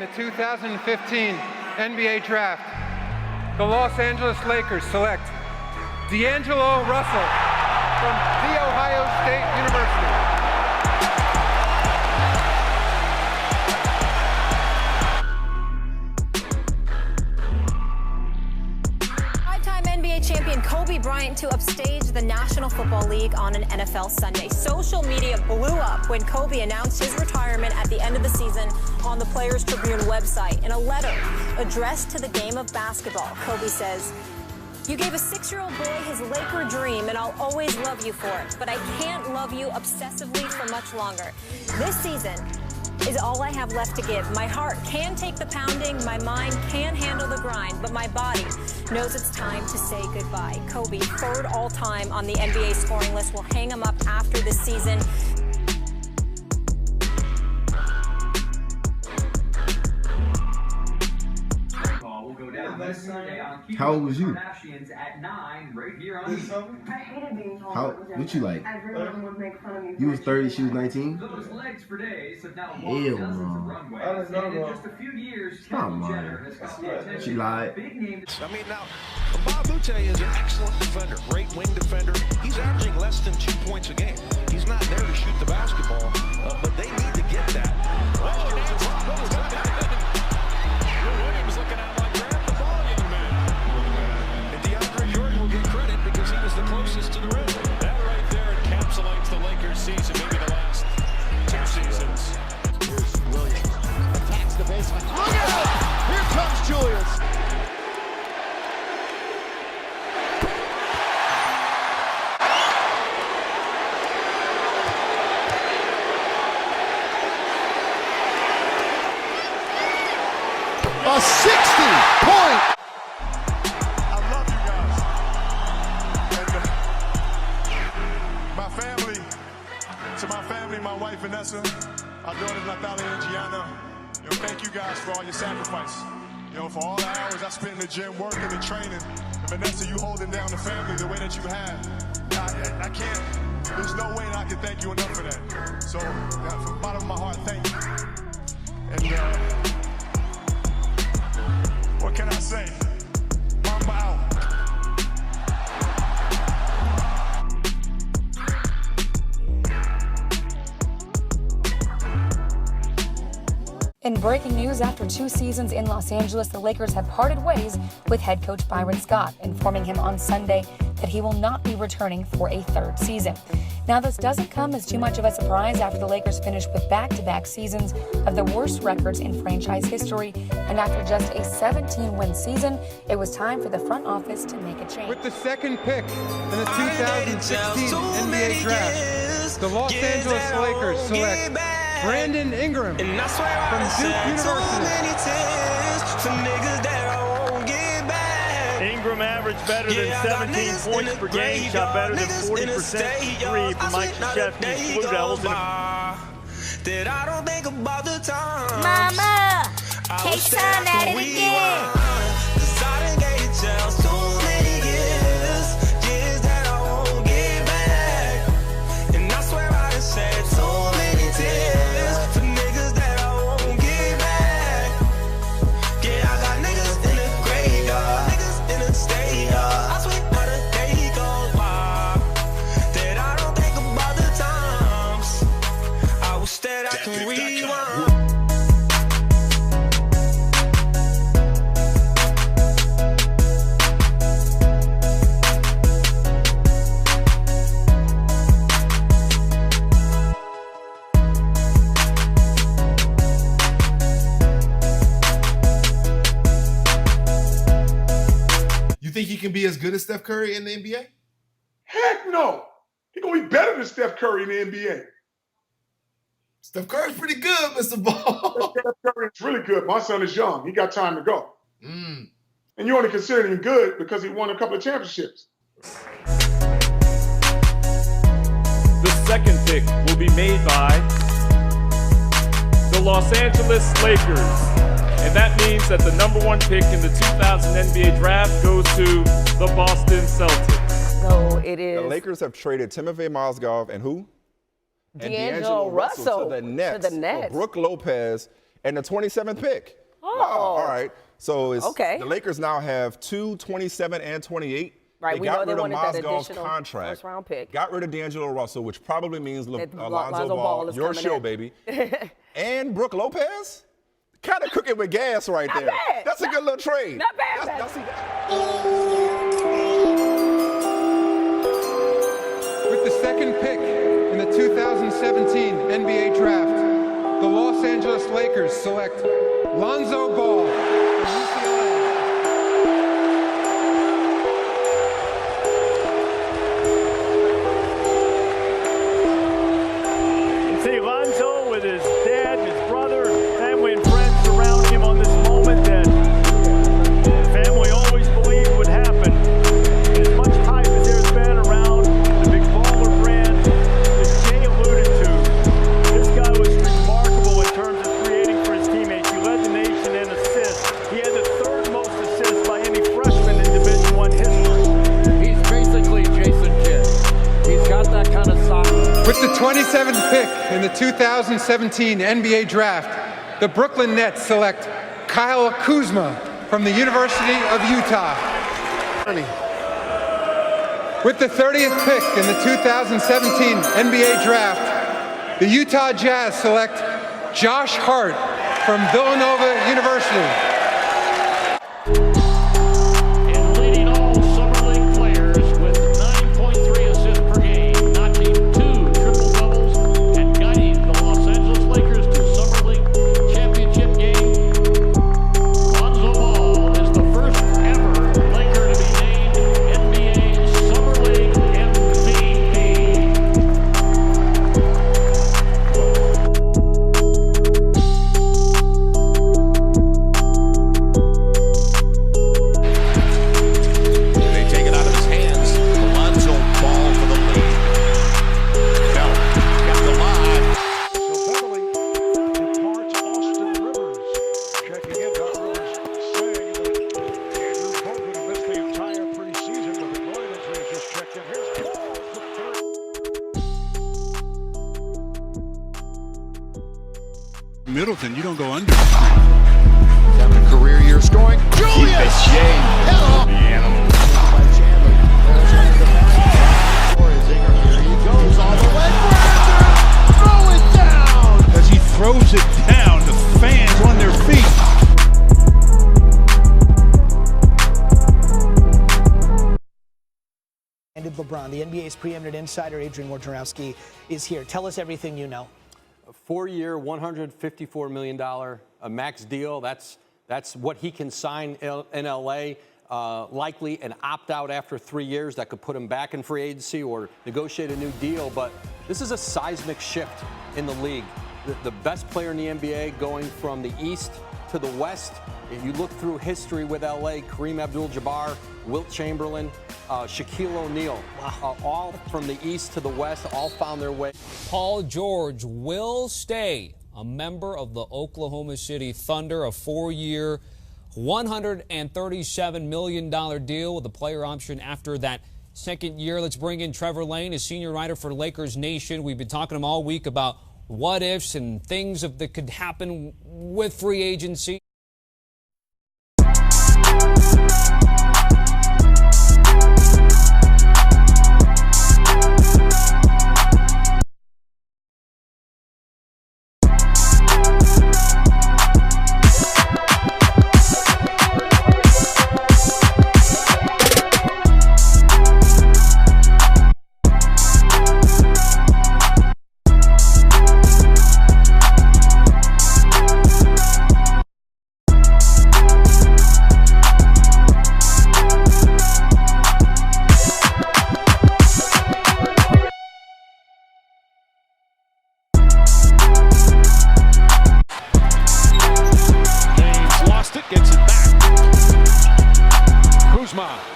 the 2015 NBA Draft, the Los Angeles Lakers select D'Angelo Russell from The Ohio State University. Champion Kobe Bryant to upstage the National Football League on an NFL Sunday. Social media blew up when Kobe announced his retirement at the end of the season on the Players Tribune website. In a letter addressed to the game of basketball, Kobe says, "You gave a 6-year-old boy his Laker dream, and I'll always love you for it. But I can't love you obsessively for much longer. This season is all I have left to give. My heart can take the pounding, my mind can handle the grind, but my body knows it's time to say goodbye." Kobe, third all-time on the NBA scoring list, will hang him up after this season. How old was you? I hated being told. How? What you like? Everyone would make fun of me. You was 30, she was 19? Those legs for days have now Hell walked dozens of no. runways. And in just a few years, Stop Kendall lying. Jenner has got the attention She of lied. big name. I mean, now, Bob Boutte is an excellent defender, great wing defender. He's averaging less than 2 points a game. He's not there to shoot the basketball, but they need to get that. Williams looking out like grab the ball, young man. And DeAndre Jordan will get credit because he was the closest to the rim. That right there encapsulates the Lakers season, maybe the last 2 seasons. Here's Williams. Attacks the baseline. Look at it! Here comes Julius. A 60-point. I love you guys. And my family, to my family, my wife Vanessa, our daughters Natalia and Gianna, thank you guys for all your sacrifice. For all the hours I spent in the gym working and training. And Vanessa, you holding down the family the way that you have. I can't, there's no way that I can thank you enough for that. So, from the bottom of my heart, thank you. And, what can I say? Mamba out. In breaking news, after 2 seasons in Los Angeles, the Lakers have parted ways with head coach Byron Scott, informing him on Sunday that he will not be returning for a 3rd season. Now, this doesn't come as too much of a surprise after the Lakers finished with back-to-back seasons of the worst records in franchise history, and after just a 17-win season, it was time for the front office to make a change. With the 2nd pick in the 2016 NBA Draft, the Los Angeles Lakers select Brandon Ingram from Duke University. Ingram averaged better than 17 points per game, shot better than 40% from 3 from Mike Krzyzewski's Blue Devils. That I don't think about the time. Mama, K-Sun at it again. 'Cause I done gave it just too many years that I won't get back. And I swear I done shed so many tears for niggas that I won't get back. Yeah, I got niggas in the graveyard, niggas in the stadium. I swear by the day goes by that I don't think about the times I wish that I could rewind. You think he can be as good as Steph Curry in the NBA? Heck no. He's going to be better than Steph Curry in the NBA. Steph Curry's pretty good, Mr. Ball. Steph Curry is really good. My son is young. He got time to go. Mm. And you only consider him good because he won a couple of championships. The 2nd pick will be made by the Los Angeles Lakers. And that means that the number 1 pick in the 2000 NBA Draft goes to the Boston Celtics. So it is. The Lakers have traded Timothy Mozgov and who? D'Angelo Russell to the Nets. For Brooke Lopez and the 27th pick. Oh. Wow, all right. So it's Okay. the Lakers now have 2, 27, and 28. Right, They we got know they rid of wanted that Mozgov's additional contract. first-round pick. Got rid of D'Angelo Russell, which probably means That Lonzo Lonzo Ball, is your coming show, in. baby. And Brooke Lopez? Kind of cooking with gas right Not there. bad. That's a good little trade. Not bad. Y'all see that? With the second pick in the 2017 NBA Draft, the Los Angeles Lakers select Lonzo Ball from UCLA. You see Lonzo with his dad and his brother, and family and friends surrounding him on this moment that the family always believed would happen. And as much hype as there's been around the big baller brand, as Jay alluded to, this guy was remarkable in terms of creating for his teammates. He led the nation in assists. He had the third most assists by any freshman in Division I history. He's basically Jason Kidd. He's got that kind of size. With the 27th pick in the 2017 NBA Draft, the Brooklyn Nets select Kyle Kuzma from the University of Utah. With the 30th pick in the 2017 NBA Draft, the Utah Jazz select Josh Hart from Villanova University. And leading all Summer League players with 9.3 assists per game, notching 2 triple-doubles, and guiding the Los Angeles Lakers to Summer League championship game. Lonzo Ball is the first ever Laker to be named NBA Summer League MVP. They take it out of his hands. Lonzo Ball for the lead. Bell got the line. So Beverly departs Austin Rivers. Checking in, Doc Rivers saying that Andrew Bogut missed the entire preseason with a groin injury. Just checked in. Here's Paul for third. Middleton, you don't go under. Having a career year scoring. Julius! Hello! The animal. As he throws it down, the fans on their feet. And LeBron, the NBA's preeminent insider, Adrian Wojnarowski, is here. Tell us everything you know. A 4-year, $154 million max deal. That's what he can sign in L.A. Likely an opt-out after 3 years that could put him back in free agency or negotiate a new deal. But this is a seismic shift in the league. The best player in the NBA going from the East to the West. If you look through history with L.A., Kareem Abdul-Jabbar, Wilt Chamberlain, Shaquille O'Neal, all from the East to the West, all found their way. Paul George will stay a member of the Oklahoma City Thunder, a 4-year, $137 million deal with a player option after that second year. Let's bring in Trevor Lane, a senior writer for Lakers Nation. We've been talking to him all week about what ifs and things that could happen with free agency.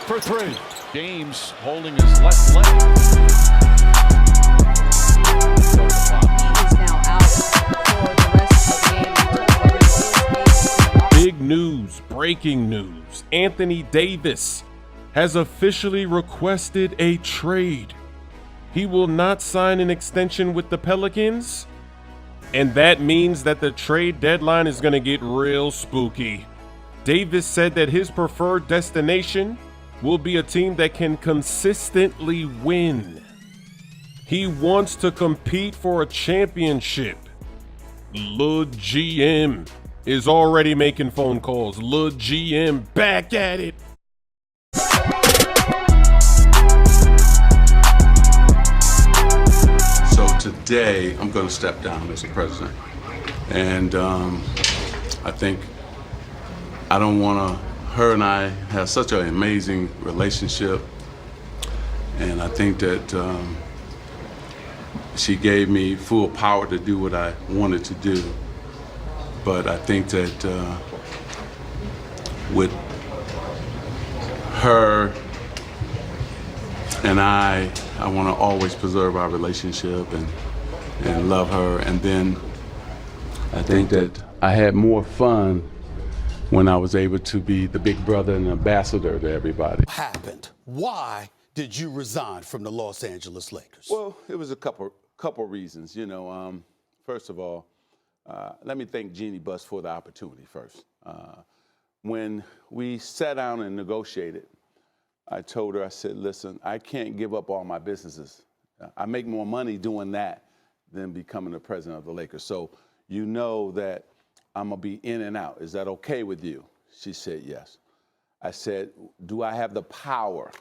for three. James holding his left leg. He is now out for the rest of the game. Big news, breaking news. Anthony Davis has officially requested a trade. He will not sign an extension with the Pelicans. And that means that the trade deadline is going to get real spooky. Davis said that his preferred destination will be a team that can consistently win. He wants to compete for a championship. Lil GM is already making phone calls. Lil GM back at it. So today I'm going to step down as the president. And I think I don't want to, her and I have such an amazing relationship. And I think that she gave me full power to do what I wanted to do. But I think that with her and I want to always preserve our relationship and love her. And then I think that I had more fun when I was able to be the big brother and ambassador to everybody. What happened? Why did you resign from the Los Angeles Lakers? Well, it was a couple reasons. You know, first of all, let me thank Jeannie Buss for the opportunity first. When we sat down and negotiated, I told her, I said, listen, I can't give up all my businesses. I make more money doing that than becoming the president of the Lakers. So you know that I'm going to be in and out. Is that okay with you? She said, yes. I said, do I have the power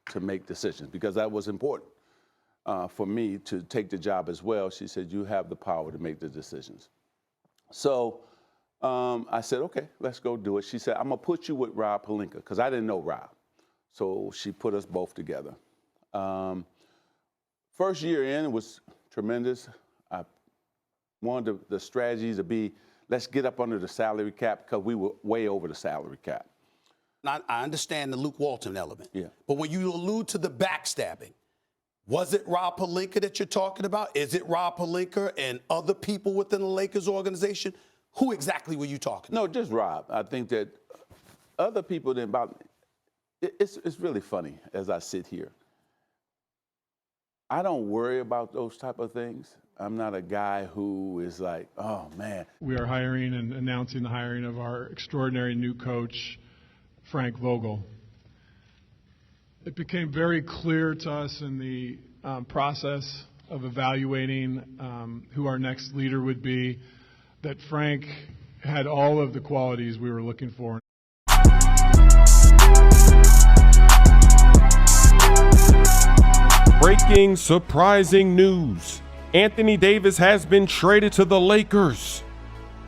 to make decisions? Because that was important for me to take the job as well. She said, you have the power to make the decisions. So I said, okay, let's go do it. She said, I'm going to put you with Rob Pelinka, because I didn't know Rob. So she put us both together. First year in, it was tremendous. I wanted the strategies to be, let's get up under the salary cap, because we were way over the salary cap. I understand the Luke Walton element. Yeah. But when you allude to the backstabbing, was it Rob Pelinka that you're talking about? Is it Rob Pelinka and other people within the Lakers organization? Who exactly were you talking about? No, just Rob. I think that other people didn't bother me. It's really funny as I sit here. I don't worry about those type of things. I'm not a guy who is like, oh, man. We are hiring and announcing the hiring of our extraordinary new coach, Frank Vogel. It became very clear to us in the process of evaluating who our next leader would be that Frank had all of the qualities we were looking for. Breaking, surprising news. Anthony Davis has been traded to the Lakers.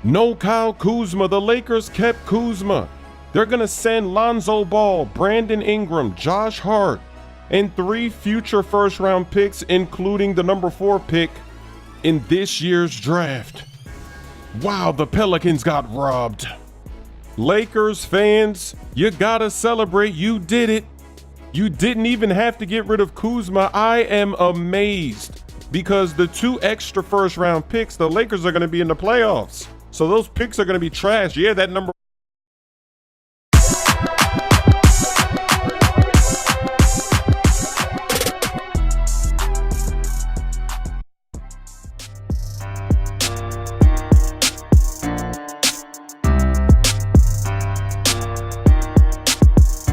No Kyle Kuzma. The Lakers kept Kuzma. They're going to send Lonzo Ball, Brandon Ingram, Josh Hart, and 3 future first-round picks, including the number 4 pick in this year's draft. Wow, the Pelicans got robbed. Lakers fans, you gotta celebrate. You did it. You didn't even have to get rid of Kuzma. I am amazed because the 2 extra first-round picks, the Lakers are going to be in the playoffs. So those picks are going to be trash. Yeah, that number